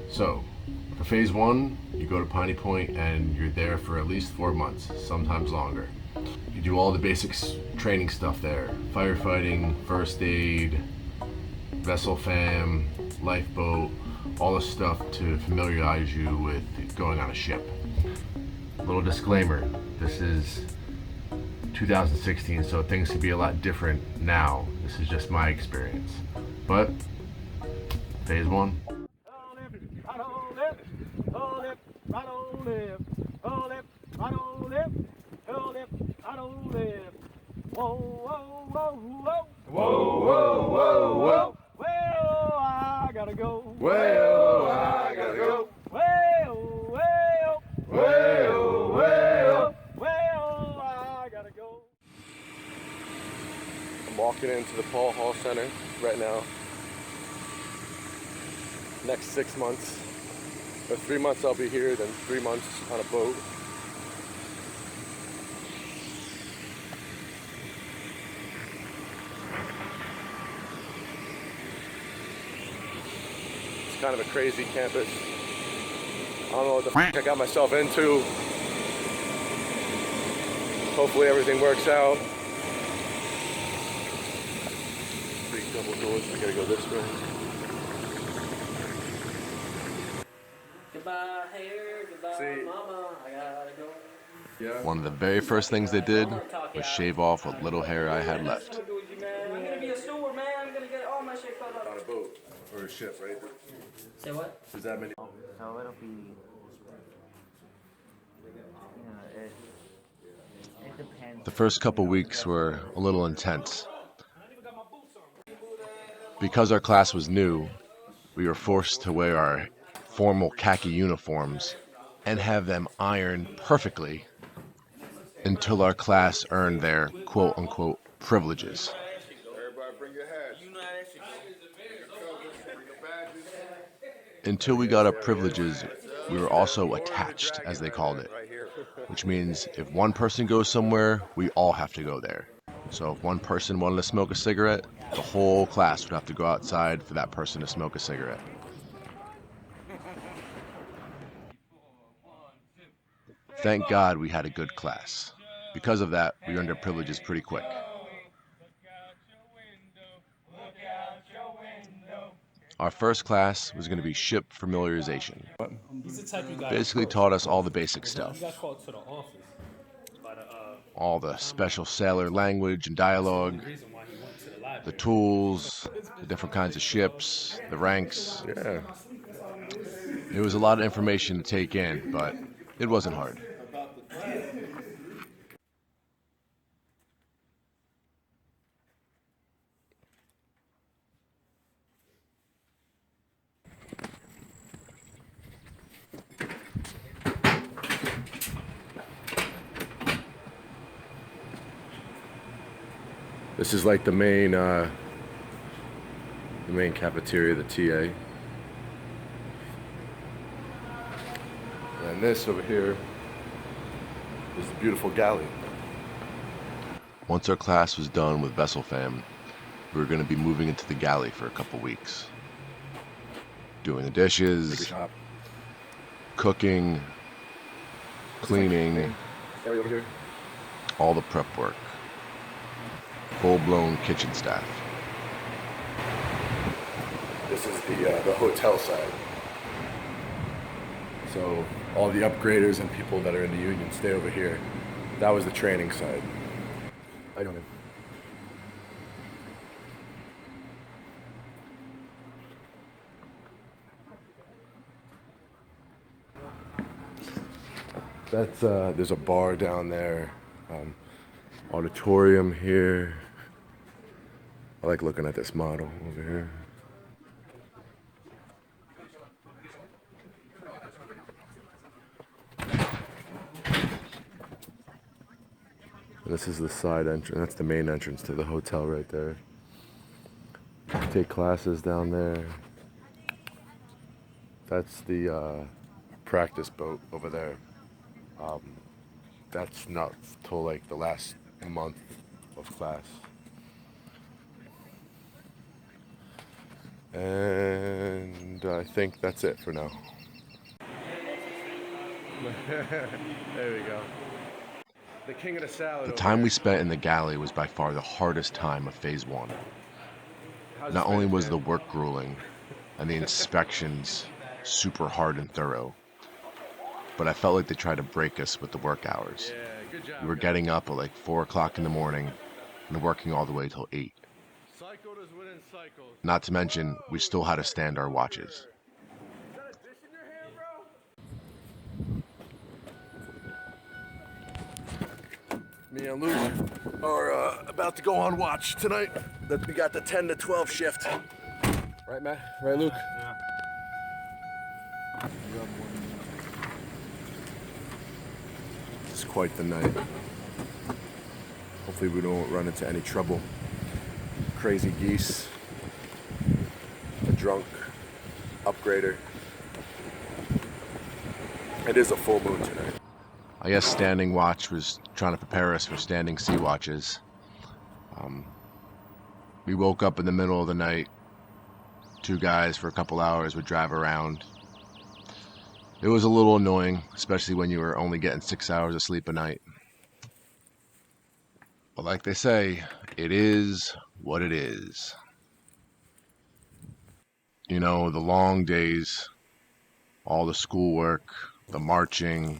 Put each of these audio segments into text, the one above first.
So, for phase one, you go to Piney Point and you're there for at least 4 months, sometimes longer. You do all the basics training stuff there. Firefighting, first aid, vessel fam, lifeboat, all the stuff to familiarize you with going on a ship. Little disclaimer, this is 2016, so things could be a lot different now. This is just my experience. But, phase one. Whoa, whoa, whoa, whoa. Whoa, whoa, whoa, whoa. Well, I gotta go. Well, I gotta go. Well, well. Well, well. Well, I gotta go. I'm walking into the Paul Hall Center right now. Next 6 months, or 3 months I'll be here, then 3 months on a boat. It's kind of a crazy campus. I don't know what the f I got myself into. Hopefully everything works out. Three double doors, we gotta go this way. Goodbye hair, goodbye See. mama, I gotta go. Yeah. One of the very first things they did was shave off what little hair I had left. I'm gonna be a steward, man. I'm gonna get all my shit cut up. On a boat or a ship, right? Say what? There's that many. So it'll be, it depends. The first couple weeks were a little intense. Because our class was new, we were forced to wear our formal khaki uniforms and have them ironed perfectly until our class earned their quote-unquote privileges. Everybody bring your hats. Until we got our privileges, we were also attached, as they called it, which means if one person goes somewhere, we all have to go there. So if one person wanted to smoke a cigarette, the whole class would have to go outside for that person to smoke a cigarette. Thank God we had a good class. Because of that, we earned our privileges pretty quick. Our first class was going to be ship familiarization. Basically taught us all the basic stuff. All the special sailor language and dialogue, the tools, the different kinds of ships, the ranks. Yeah. It was a lot of information to take in, but it wasn't hard. This is like the main cafeteria, the TA. And this over here is the beautiful galley. Once our class was done with Vessel Fam, we were going to be moving into the galley for a couple weeks. Doing the dishes, cooking, cleaning, Area over here. all the prep work. Full-blown kitchen staff. This is the hotel side. So all the upgraders and people that are in the union stay over here. That was the training side. I don't know. That's there's a bar down there, auditorium here. I like looking at this model over here. This is the side entrance. That's the main entrance to the hotel right there. Take classes down there. That's the practice boat over there. That's not till like the last month of class. And I think that's it for now. There we go. The king of the salad. The time we spent in the galley was by far the hardest time of phase one. Not only was the work grueling and the inspections super hard and thorough, but I felt like they tried to break us with the work hours. Yeah, good job. We were getting up at like 4 o'clock in the morning and working all the way till 8. Cycled is within cycles. Not to mention, we still had to stand our watches. Is that a dish in your hand, bro? Me and Luke are about to go on watch tonight. We got the 10 to 12 shift. Right, Matt? Right, Luke? Yeah. It's quite the night. Hopefully we don't run into any trouble. Crazy geese, a drunk upgrader. It is a full moon tonight. I guess standing watch was trying to prepare us for standing sea watches. We woke up in the middle of the night. 2 guys for a couple hours would drive around. It was a little annoying, especially when you were only getting 6 hours of sleep a night. But like they say, it is what it is. You know, the long days, all the schoolwork, the marching,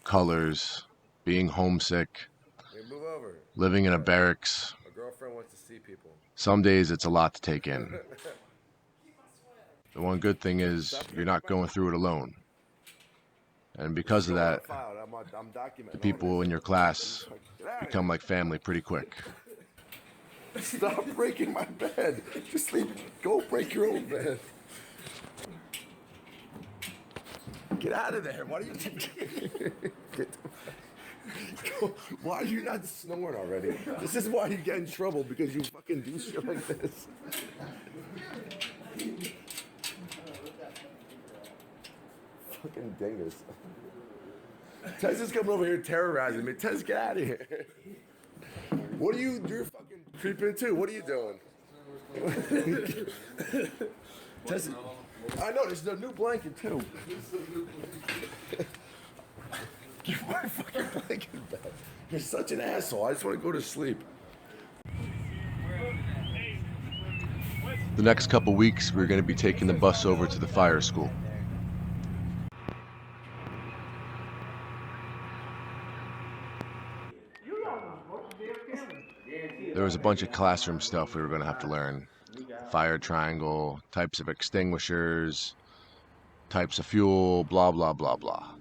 colors, being homesick, Hey, move over. living in a barracks. My girlfriend wants to see people. Some days it's a lot to take in. The one good thing is you're not going through it alone. And because of that, I'm documenting the people in your class become like family pretty quick. Stop breaking my bed. Just sleep. Go break your own bed. Get out of there. Why do you Why are you not snoring already? This is why you get in trouble, because you fucking do shit like this. Fucking dingus. Tez is coming over here terrorizing me. Tez, get out of here. What are you? You're fucking creeping too. What are you doing? Tez, I know, there's a new blanket too. Give my fucking blanket back. You're such an asshole. I just want to go to sleep. The next couple weeks, we're going to be taking the bus over to the fire school. There was a bunch of classroom stuff we were going to have to learn. Fire triangle, types of extinguishers, types of fuel, blah, blah, blah, blah.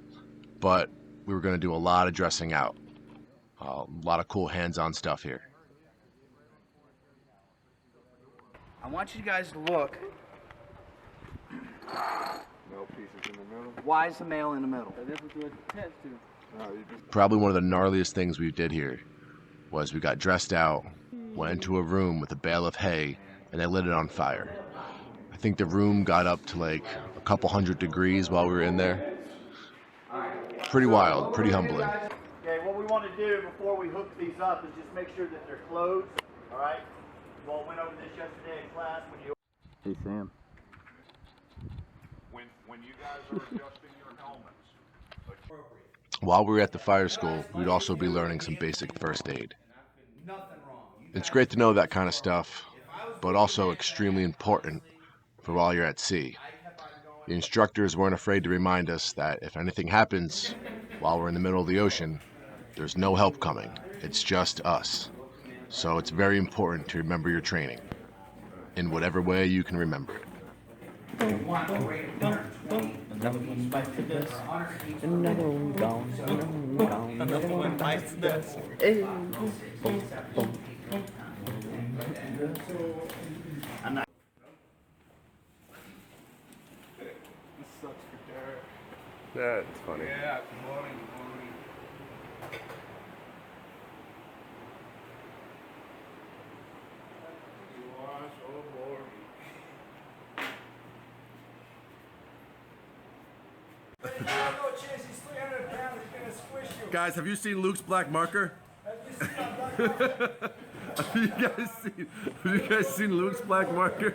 But we were going to do a lot of dressing out. A lot of cool hands-on stuff here. I want you guys to look. No pieces in the middle. Why is the male in the middle? That's what you attach to. No, you just. Probably one of the gnarliest things we did here was we got dressed out, went into a room with a bale of hay, and they lit it on fire. I think the room got up to like a couple hundred degrees while we were in there. Pretty wild, pretty humbling. Okay, what we want to do before we hook these up is just make sure that they're closed, all right? Well, went over this yesterday in class when you... Hey, Sam. When you guys are adjusting your helmets. While we were at the fire school, we'd also be learning some basic first aid. It's great to know that kind of stuff, but also extremely important for while you're at sea. The instructors weren't afraid to remind us that if anything happens while we're in the middle of the ocean, there's no help coming. It's just us. So it's very important to remember your training in whatever way you can remember it. Another one bites the dust. Another one gone. Another one gone. Another one bites the dust. Hey. Boom, boom. That's funny. Yeah, good morning, good morning. You are so boring. Guys, have you seen Luke's black marker? Have you guys seen Luke's black marker?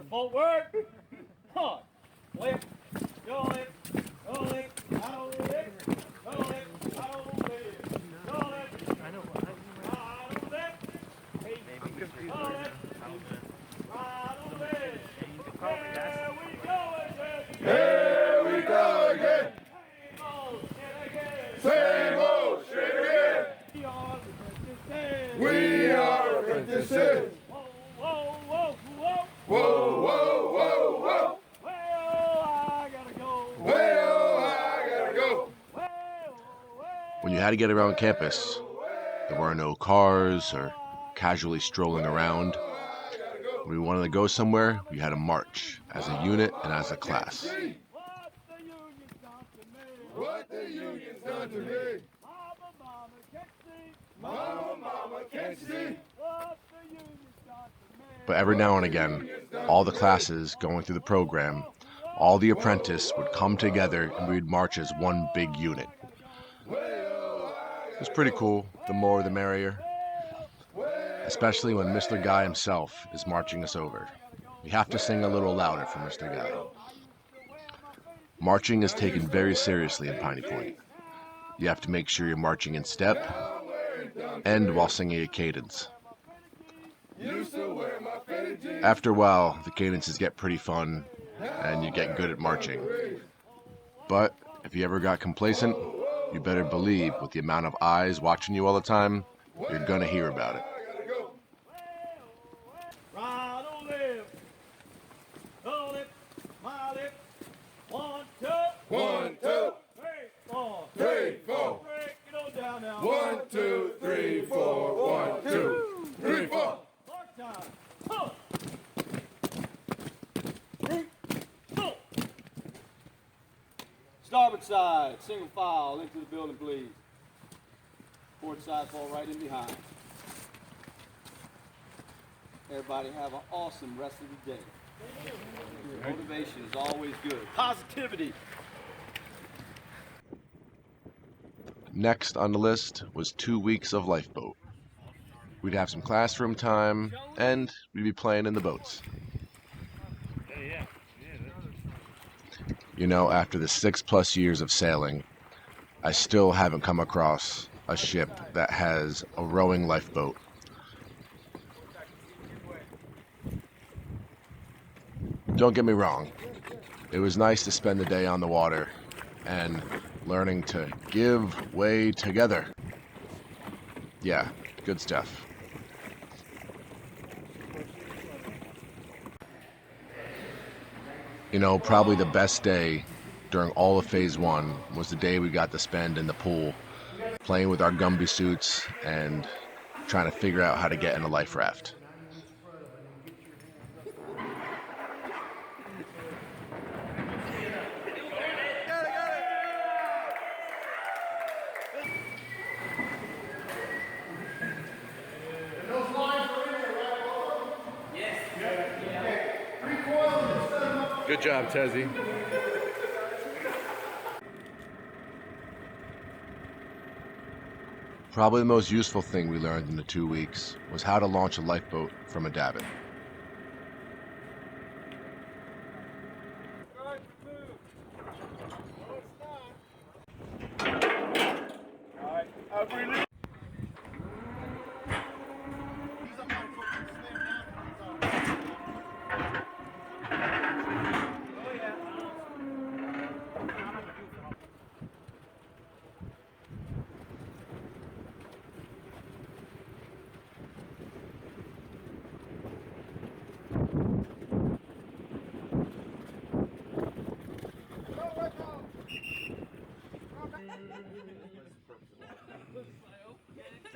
Footwork. Huh. Lip. Go lip. Go lip. Out lip. Go lip. Out lip. Go lip. I know. Out lip. Hey, I'm confused. Go lip. Out lip. Here we go again. Here we go again. Same old shit again. Same old shit again. We are apprentices. We are apprentices. Whoa, whoa, whoa, whoa. Whoa, whoa, whoa, whoa. Well, I gotta go. Well, I gotta go. When you had to get around campus, there were no cars or casually strolling around. When we wanted to go somewhere, we had to march as a unit and as a class. What the union's done to me. Mama can't see. Mama can't see. What the union's done to me. But every now and again, all the classes going through the program, all the apprentice would come together and we'd march as one big unit. It was pretty cool, the more the merrier. Especially when Mr. Guy himself is marching us over. We have to sing a little louder for Mr. Guy. Marching is taken very seriously in Piney Point. You have to make sure you're marching in step and while singing a cadence. After a while, the cadences get pretty fun and you get good at marching. But if you ever got complacent, you better believe with the amount of eyes watching you all the time, you're gonna hear about it. Right on lip. Go lip. My lip. 1, 2. 1, 2, 3, 4. 3, 4. Break it on down now. 1, 2, 3, 4. 1, 2, 3, 4. Mark time. Huh. Huh. Starboard side, single file into the building, please. Port side fall right in behind. Everybody have an awesome rest of the day. Motivation is always good. Positivity. Next on the list was 2 weeks of Lifeboat. We'd have some classroom time, and we'd be playing in the boats. You know, after the 6+ years of sailing, I still haven't come across a ship that has a rowing lifeboat. Don't get me wrong, it was nice to spend the day on the water and learning to give way together. Yeah, good stuff. You know, probably the best day during all of Phase 1 was the day we got to spend in the pool, playing with our Gumby suits and trying to figure out how to get in a life raft. Good job, Tezzy. Probably the most useful thing we learned in the 2 weeks was how to launch a lifeboat from a davit.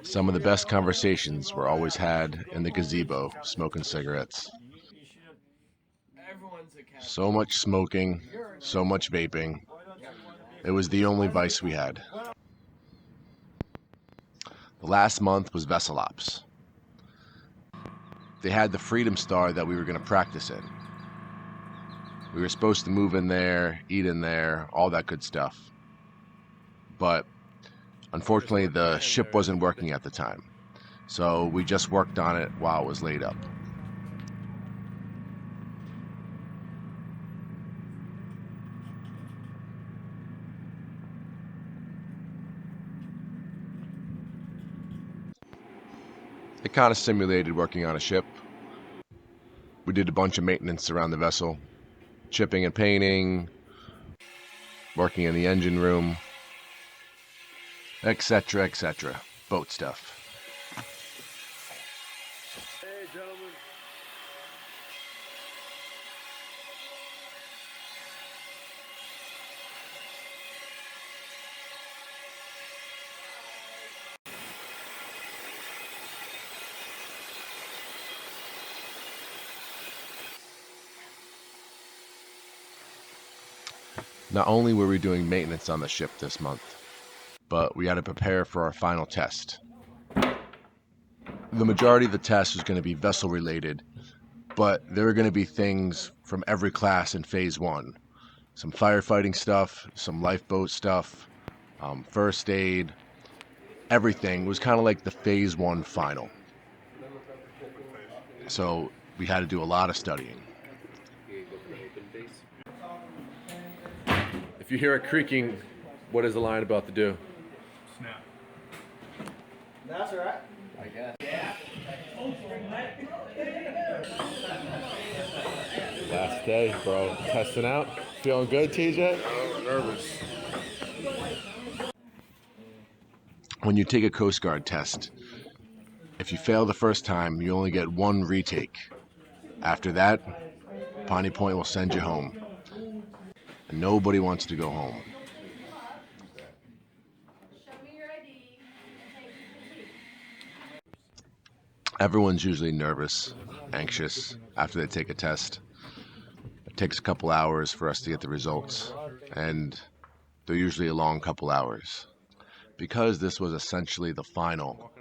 Some of the best conversations were always had in the gazebo, smoking cigarettes. So much smoking, so much vaping. It was the only vice we had. The last month was Vessel Ops. They had the Freedom Star that we were going to practice in. We were supposed to move in there, eat in there, all that good stuff. But unfortunately, the ship wasn't working at the time. so we just worked on it while it was laid up. It kind of simulated working on a ship. We did a bunch of maintenance around the vessel, chipping and painting, working in the engine room, etc., etc. Boat stuff. Hey, gentlemen. Not only were we doing maintenance on the ship this month, but we had to prepare for our final test. The majority of the test was going to be vessel related, but there were going to be things from every class in Phase 1. Some firefighting stuff, some lifeboat stuff, first aid, everything. It was kind of like the Phase 1 final. So we had to do a lot of studying. If you hear it creaking, what is the line about to do? Snap. That's all right. I guess. Last day, bro. Testing out. Feeling good, TJ? I'm nervous. When you take a Coast Guard test, if you fail the first time, you only get one retake. After that, Piney Point will send you home. And nobody wants to go home. Everyone's usually nervous, anxious after they take a test. It takes a couple hours for us to get the results, and they're usually a long couple hours. Because this was essentially the final,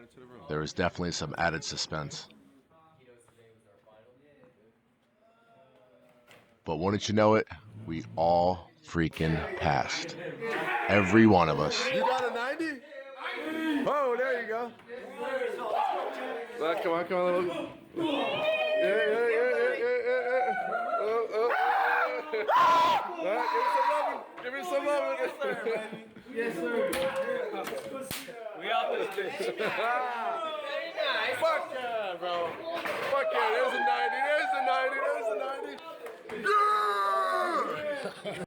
there was definitely some added suspense. But wouldn't you know it, we all freaking passed. Every one of us. You got a 90? Oh, there you go. Come on, come on. Yeah. Give me some loving. Yes, sir. We out this bitch. Fuck yeah, bro. Fuck yeah, there's a 90, there's a 90. Yeah!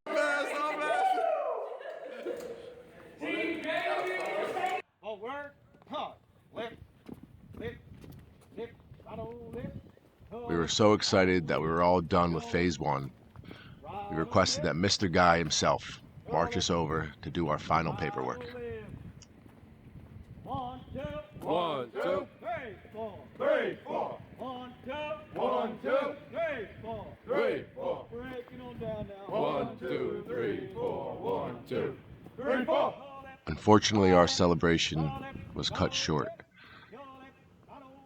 Fast. Oh, word. Huh. Lip. I don't lip. We were so excited that we were all done with Phase 1. We requested that Mr. Guy himself march us over to do our final paperwork. 1, 2, 1, 2, 3, 4. 3, 4, 1, 2, 1, 2, 3, 4. 3, 4. Breaking on down now. 1, 2, 3, 4. 1, 2, 3, 4. Unfortunately, our celebration was cut short.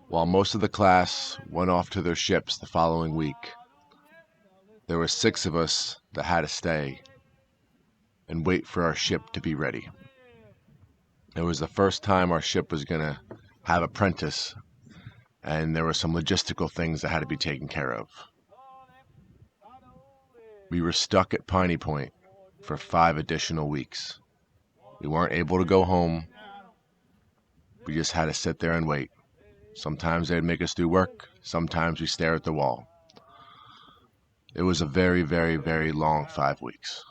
While most of the class went off to their ships the following week, there were 6 of us that had to stay and wait for our ship to be ready. It was the first time our ship was going to have Apprentice, and there were some logistical things that had to be taken care of. We were stuck at Piney Point for 5 additional weeks. We weren't able to go home. We just had to sit there and wait. Sometimes they'd make us do work. Sometimes we stare at the wall. It was a very, very, very long 5 weeks.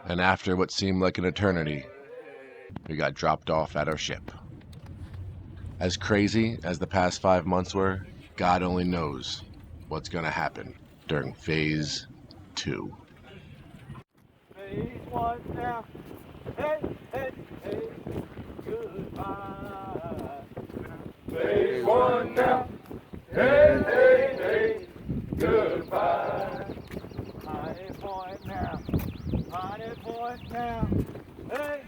And after what seemed like an eternity, we got dropped off at our ship. As crazy as the past 5 months were, God only knows what's going to happen during Phase 2. Phase 1 now. Hey, goodbye. Phase 1 now. Hey, goodbye. Piney Point now. Piney Point now. Hey.